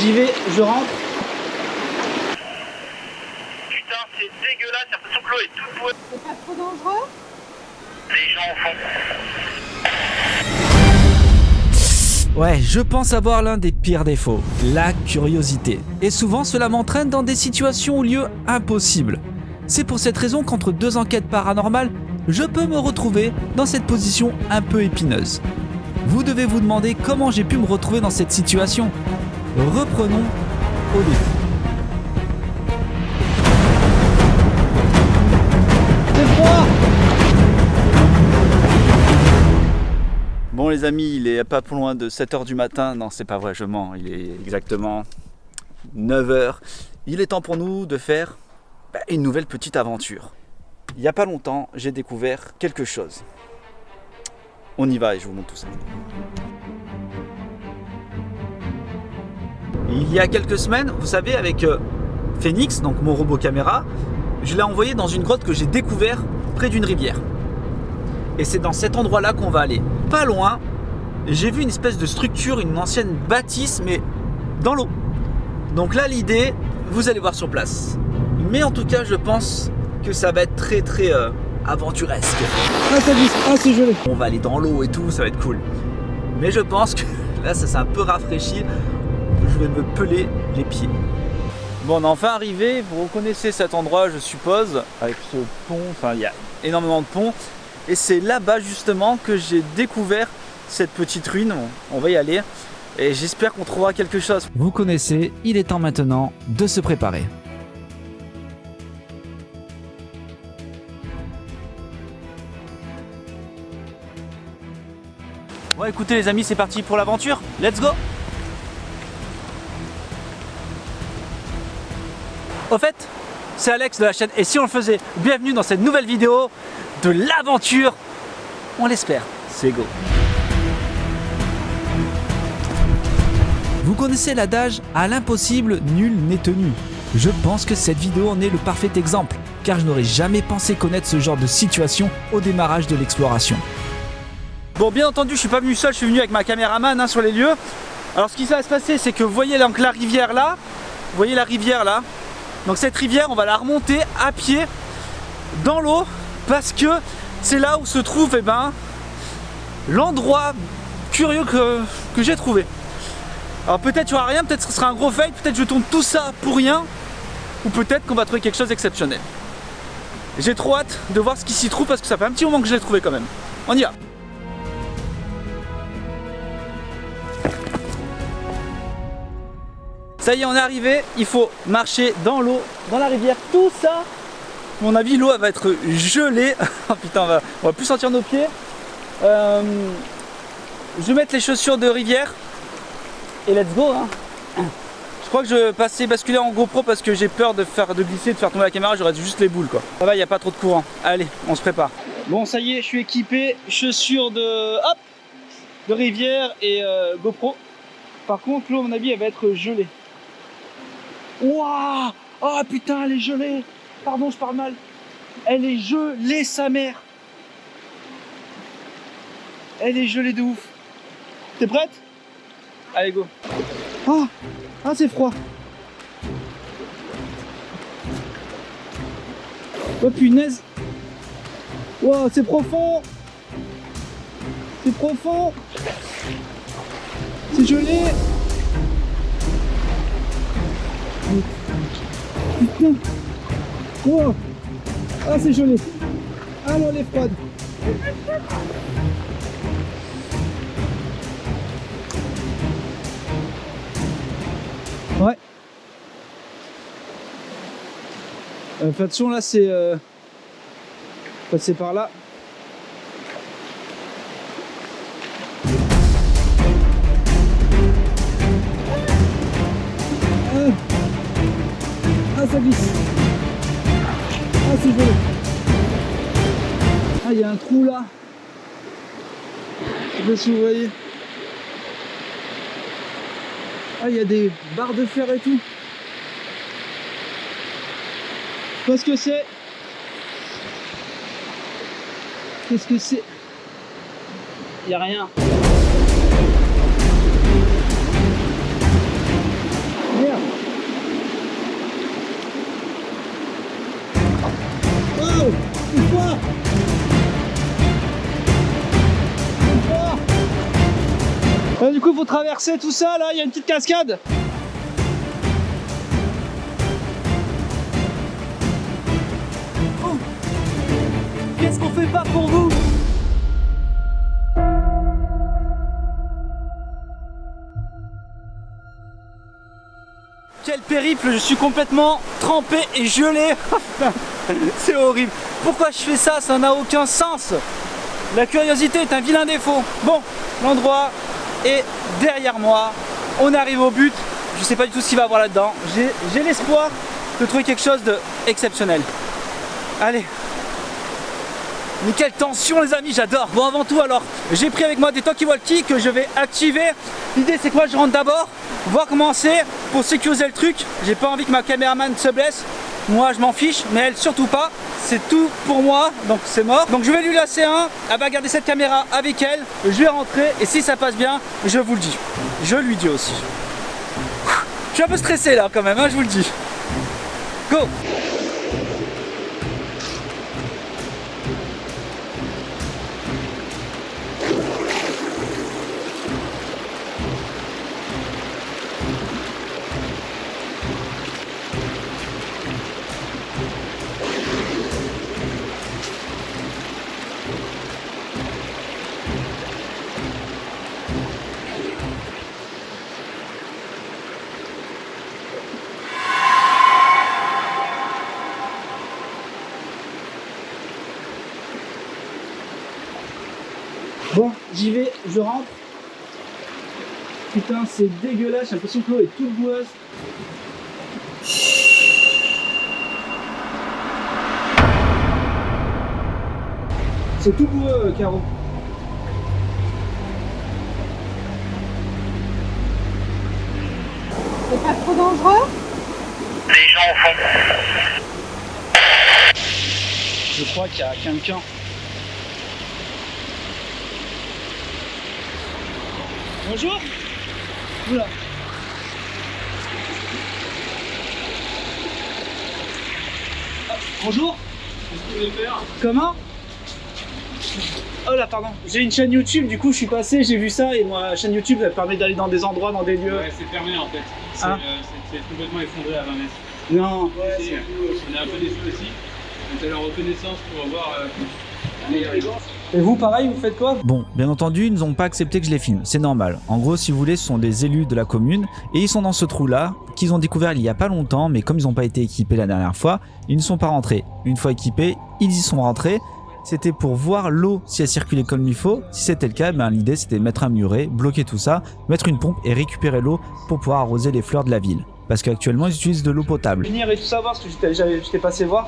j'y vais, je rentre. Putain, c'est dégueulasse, j'ai l'impression que l'eau est toute bouée. C'est pas trop dangereux? Les gens au fond. Ouais, je pense avoir l'un des pires défauts, la curiosité. Et souvent, cela m'entraîne dans des situations ou lieux impossibles. C'est pour cette raison qu'entre deux enquêtes paranormales, je peux me retrouver dans cette position un peu épineuse. Vous devez vous demander comment j'ai pu me retrouver dans cette situation. Reprenons au début. C'est froid. Bon les amis, il est pas plus loin de 7h du matin. Non, c'est pas vrai, je mens. Il est exactement 9h. Il est temps pour nous de faire une nouvelle petite aventure. Il n'y a pas longtemps, j'ai découvert quelque chose. On y va et je vous montre tout ça. Il y a quelques semaines, vous savez, avec Phoenix, donc mon robot caméra, je l'ai envoyé dans une grotte que j'ai découvert près d'une rivière. Et c'est dans cet endroit-là qu'on va aller. Pas loin, j'ai vu une espèce de structure, une ancienne bâtisse, mais dans l'eau. Donc là, l'idée, vous allez voir sur place. Mais en tout cas, je pense que ça va être très très aventuresque. Ah, ça glisse, ah, c'est gelé. On va aller dans l'eau et tout, ça va être cool. Mais je pense que là, ça s'est un peu rafraîchi. Je vais me peler les pieds. Bon, on est enfin arrivé. Vous reconnaissez cet endroit, je suppose, avec ce pont. Enfin, il y a énormément de ponts. Et c'est là-bas justement que j'ai découvert cette petite ruine. On va y aller. Et j'espère qu'on trouvera quelque chose. Vous connaissez, il est temps maintenant de se préparer. Bon, écoutez les amis, c'est parti pour l'aventure. Let's go! Au fait, c'est Alex de la chaîne Et si on le faisait? Bienvenue dans cette nouvelle vidéo de l'aventure. On l'espère. C'est go. Vous connaissez l'adage « à l'impossible, nul n'est tenu ». Je pense que cette vidéo en est le parfait exemple, car je n'aurais jamais pensé connaître ce genre de situation au démarrage de l'exploration. Bon, bien entendu, je suis pas venu seul, je suis venu avec ma caméraman sur les lieux. Alors, ce qui va se passer, c'est que vous voyez donc la rivière là. Vous voyez la rivière là. Donc cette rivière, on va la remonter à pied dans l'eau parce que c'est là où se trouve l'endroit curieux que j'ai trouvé. Alors peut-être il n'y aura rien, peut-être ce sera un gros fail, peut-être je tourne tout ça pour rien, ou peut-être qu'on va trouver quelque chose d'exceptionnel. J'ai trop hâte de voir ce qui s'y trouve parce que ça fait un petit moment que je l'ai trouvé quand même. On y va. Ça y est, on est arrivé, il faut marcher dans l'eau, dans la rivière, tout ça. À mon avis, l'eau elle va être gelée. Oh putain, on va plus sentir nos pieds. Je vais mettre les chaussures de rivière et let's go. Hein. Je crois que je vais basculer en GoPro parce que j'ai peur de glisser, de faire tomber la caméra, j'aurais juste les boules quoi. Ça va, il n'y a pas trop de courant. Allez, on se prépare. Bon, ça y est, je suis équipé, chaussures de rivière et GoPro. Par contre, l'eau, à mon avis, elle va être gelée. Waouh! Oh putain, elle est gelée! Pardon, je parle mal. Elle est gelée, sa mère! Elle est gelée de ouf. T'es prête? Allez, go. Ah, c'est froid. Oh punaise. Wow, c'est profond. C'est profond. C'est gelé. Putain. Wow. Ah, c'est gelé. Ah non, elle est froide. Ouais. Faites attention, là c'est passer par là. Ah, ça glisse. Ah, c'est gelé. Ah, il y a un trou là. Je sais pas si vous voyez. Ah, il y a des barres de fer et tout. Je sais pas ce que c'est. Qu'est-ce que c'est? Il n'y a rien. Pousse-toi. Du coup, il faut traverser tout ça, là, il y a une petite cascade. Oh. Qu'est-ce qu'on fait pas pour vous? Quel périple, je suis complètement trempé et gelé. C'est horrible. Pourquoi je fais ça? Ça n'a aucun sens. La curiosité est un vilain défaut. Bon, l'endroit est derrière moi. On arrive au but. Je sais pas du tout ce qu'il va y avoir là-dedans. J'ai l'espoir de trouver quelque chose d'exceptionnel. Allez. Mais quelle tension les amis, j'adore. Bon, avant tout alors, j'ai pris avec moi des talkie-walkie que je vais activer. L'idée c'est quoi? Je rentre d'abord, voir comment c'est pour sécuriser le truc. J'ai pas envie que ma caméraman se blesse. Moi je m'en fiche, mais elle surtout pas. C'est tout pour moi, donc c'est mort. Donc je vais lui lasser un, elle va garder cette caméra avec elle. Je vais rentrer et si ça passe bien, je vous le dis. Je lui dis aussi. Je suis un peu stressé là quand même, hein, je vous le dis. Go! Bon, j'y vais, je rentre. Putain, c'est dégueulasse, j'ai l'impression que l'eau est toute boueuse. C'est tout boueux, Caro. C'est pas trop dangereux? Les gens au fond. Je crois qu'il y a quelqu'un. Bonjour. Oula. Ah, bonjour. Qu'est-ce que vous voulez faire? Comment? Oh là, pardon. J'ai une chaîne YouTube, du coup je suis passé, j'ai vu ça et moi, la chaîne YouTube elle permet d'aller dans des endroits, dans des lieux. Ouais, c'est fermé en fait. C'est Ah. complètement effondré à 20 mètres. Non. On est un peu déçus aussi. On est à la reconnaissance pour voir les rigours. Et vous, pareil, vous faites quoi? Bon, bien entendu, ils n'ont pas accepté que je les filme, c'est normal. En gros, si vous voulez, ce sont des élus de la commune et ils sont dans ce trou-là, qu'ils ont découvert il y a pas longtemps, mais comme ils n'ont pas été équipés la dernière fois, ils ne sont pas rentrés. Une fois équipés, ils y sont rentrés. C'était pour voir l'eau si elle circulait comme il faut. Si c'était le cas, ben, l'idée c'était mettre un muret, bloquer tout ça, mettre une pompe et récupérer l'eau pour pouvoir arroser les fleurs de la ville. Parce qu'actuellement, ils utilisent de l'eau potable. Venir et tout savoir, parce que j'étais passé voir.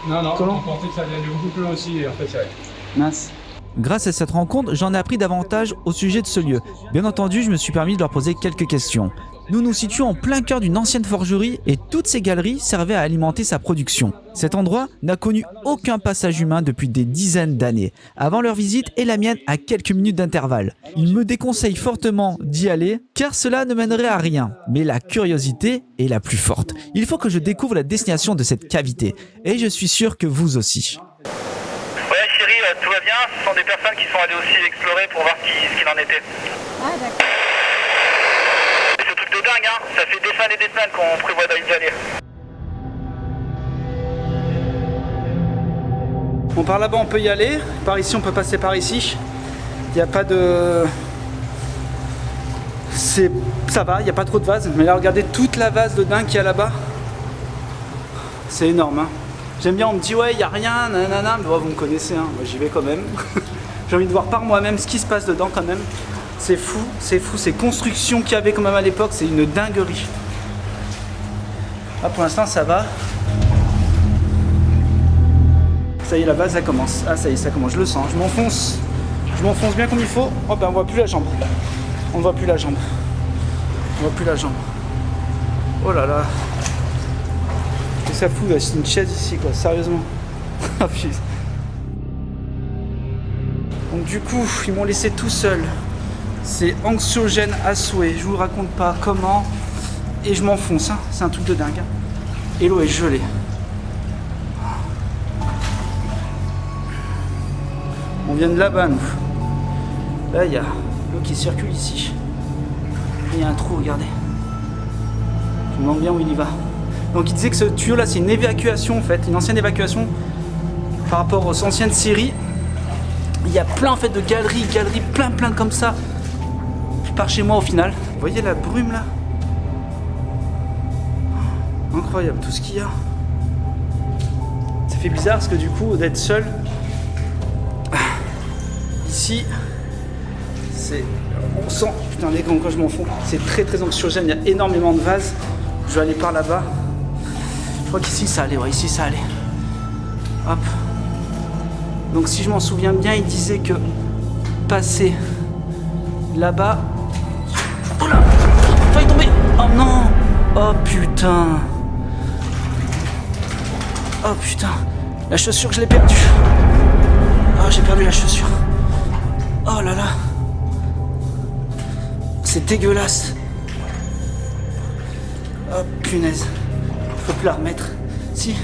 Non, non, Comment? on pensait que ça venait de beaucoup plus loin aussi et en fait c'est vrai. Mince. Grâce à cette rencontre, j'en ai appris davantage au sujet de ce lieu. Bien entendu, je me suis permis de leur poser quelques questions. Nous nous situons en plein cœur d'une ancienne forgerie et toutes ces galeries servaient à alimenter sa production. Cet endroit n'a connu aucun passage humain depuis des dizaines d'années, avant leur visite et la mienne à quelques minutes d'intervalle. Ils me déconseillent fortement d'y aller car cela ne mènerait à rien. Mais la curiosité est la plus forte. Il faut que je découvre la destination de cette cavité et je suis sûr que vous aussi. Ouais chérie, tout va bien. Ce sont des personnes qui sont allées aussi explorer pour voir ce qu'il en était. Ah d'accord. C'est un truc de dingue, hein. Ça fait des semaines et des semaines qu'on prévoit d'y aller. Bon, par là-bas on peut y aller, par ici on peut passer par ici. Il n'y a pas de... Ça va, il n'y a pas trop de vases. Mais là regardez toute la vase de dingue qu'il y a là-bas. C'est énorme, hein. J'aime bien, on me dit ouais il n'y a rien, nanana, mais ouais, vous me connaissez, hein. Moi j'y vais quand même. J'ai envie de voir par moi-même ce qui se passe dedans quand même. C'est fou, ces constructions qu'il y avait quand même à l'époque, c'est une dinguerie. Ah, pour l'instant ça va. Ça y est, la base ça commence. Ah ça y est, ça commence, je le sens, je m'enfonce bien comme il faut. Oh ben on voit plus la jambe. On ne voit plus la jambe. On voit plus la jambe. Oh là là. Qu'est-ce que ça fout là? C'est une chaise ici quoi, sérieusement. Ah putain. Donc du coup, ils m'ont laissé tout seul. C'est anxiogène à souhait, je vous raconte pas comment. Et je m'enfonce, hein. C'est un truc de dingue. Et l'eau est gelée. vient de là-bas, nous. Là, il y a l'eau qui circule ici. Il y a un trou, regardez. Je me demande bien où il y va. Donc il disait que ce tuyau là c'est une évacuation en fait, une ancienne évacuation par rapport aux anciennes séries. Il y a plein en fait de galeries, plein comme ça par chez moi au final. Vous voyez la brume là? Incroyable tout ce qu'il y a. Ça fait bizarre parce que du coup d'être seul ici, c'est... On sent, putain les gars, quand je m'en fous, c'est très anxiogène, il y a énormément de vases. Je vais aller par là-bas. Je crois qu'ici ça allait, ouais, ici ça allait. Hop. Donc si je m'en souviens bien, il disait que passer là-bas... Oh là, failli tomber. Oh non. Oh putain. Oh putain. La chaussure, je l'ai perdue. Oh, j'ai perdu la chaussure. Oh là là. C'est dégueulasse. Oh punaise. Faut plus la remettre. Si.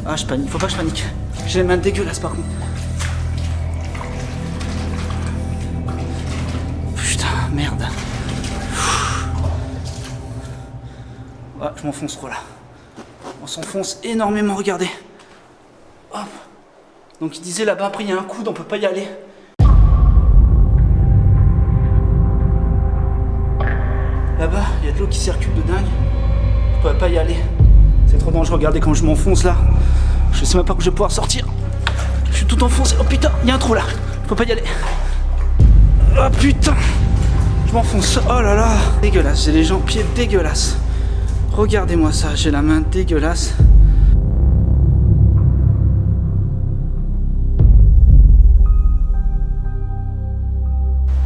Ah, je panique. Faut pas que je panique. J'ai les mains dégueulasses par contre. Putain, merde. Ah, je m'enfonce trop là. On s'enfonce énormément, regardez. Hop. Donc il disait là-bas, après il y a un coude, on peut pas y aller. Là-bas, il y a de l'eau qui circule de dingue. Je pourrais pas y aller. C'est trop dangereux, regardez quand je m'enfonce là. Je sais même pas que je vais pouvoir sortir. Je suis tout enfoncé. Oh putain, il y a un trou là. Je peux pas y aller. Oh putain. Je m'enfonce. Oh là là. Dégueulasse, j'ai les jambes pieds dégueulasses. Regardez-moi ça, j'ai la main dégueulasse.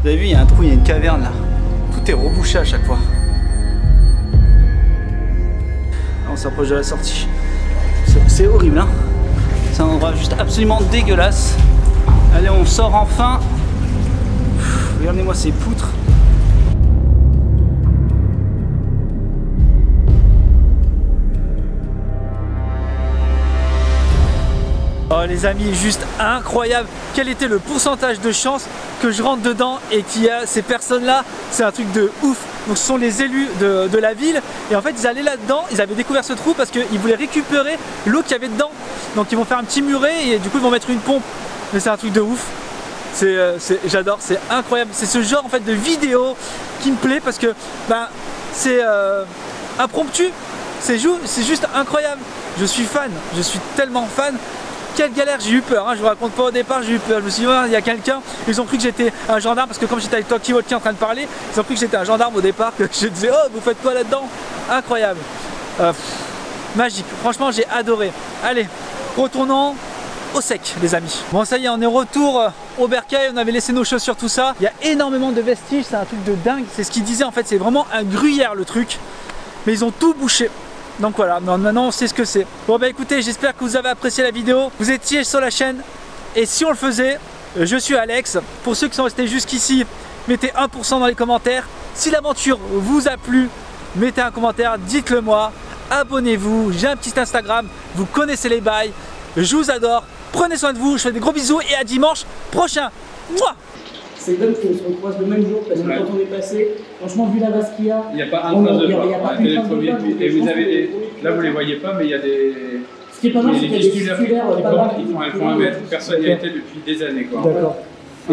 Vous avez vu, il y a un trou, il y a une caverne là. Tout est rebouché à chaque fois. On s'approche de la sortie. C'est horrible, hein. C'est un endroit juste absolument dégueulasse. Allez, on sort enfin. Regardez-moi ces poutres. Oh les amis, juste incroyable. Quel était le pourcentage de chance que je rentre dedans et qu'il y a ces personnes-là? C'est un truc de ouf. Donc ce sont les élus de la ville et en fait ils allaient là-dedans, ils avaient découvert ce trou parce qu'ils voulaient récupérer l'eau qu'il y avait dedans. Donc ils vont faire un petit muret et du coup ils vont mettre une pompe. Mais c'est un truc de ouf. J'adore, c'est incroyable. C'est ce genre en fait de vidéo qui me plaît parce que ben, c'est impromptu. C'est juste incroyable. Je suis fan, je suis tellement fan. Quelle galère, j'ai eu peur, hein. Je vous raconte pas au départ, j'ai eu peur. Je me suis dit, oh, il y a quelqu'un, ils ont cru que j'étais un gendarme parce que comme j'étais avec Talkie Walkie en train de parler, ils ont cru que j'étais un gendarme au départ, que je disais, oh, vous faites quoi là-dedans? Incroyable. Magique, franchement, j'ai adoré. Allez, retournons au sec, les amis. Bon, ça y est, on est retour au bercail, on avait laissé nos chaussures, tout ça. Il y a énormément de vestiges, c'est un truc de dingue. C'est ce qu'ils disaient, en fait, c'est vraiment un gruyère le truc. Mais ils ont tout bouché. Donc voilà, maintenant on sait ce que c'est. Bon bah écoutez, j'espère que vous avez apprécié la vidéo. Vous étiez sur la chaîne et si on le faisait, je suis Alex. Pour ceux qui sont restés jusqu'ici, mettez 1% dans les commentaires. Si l'aventure vous a plu, mettez un commentaire, dites-le moi. Abonnez-vous, j'ai un petit Instagram, vous connaissez les bails. Je vous adore, prenez soin de vous, je fais des gros bisous et à dimanche prochain. Mouah. C'est dingue qu'on se recroise le même jour parce que quand on est passé, franchement, vu la vase qu'il y a, il n'y a pas un trace de pas. Et vous avez des. Là, vous ne les voyez pas, mais il y a des. Ce qui est pas mal, c'est qu'il y a des fistulaires pas mal. Ils font 1 mètre, personne n'y a été depuis des années. D'accord.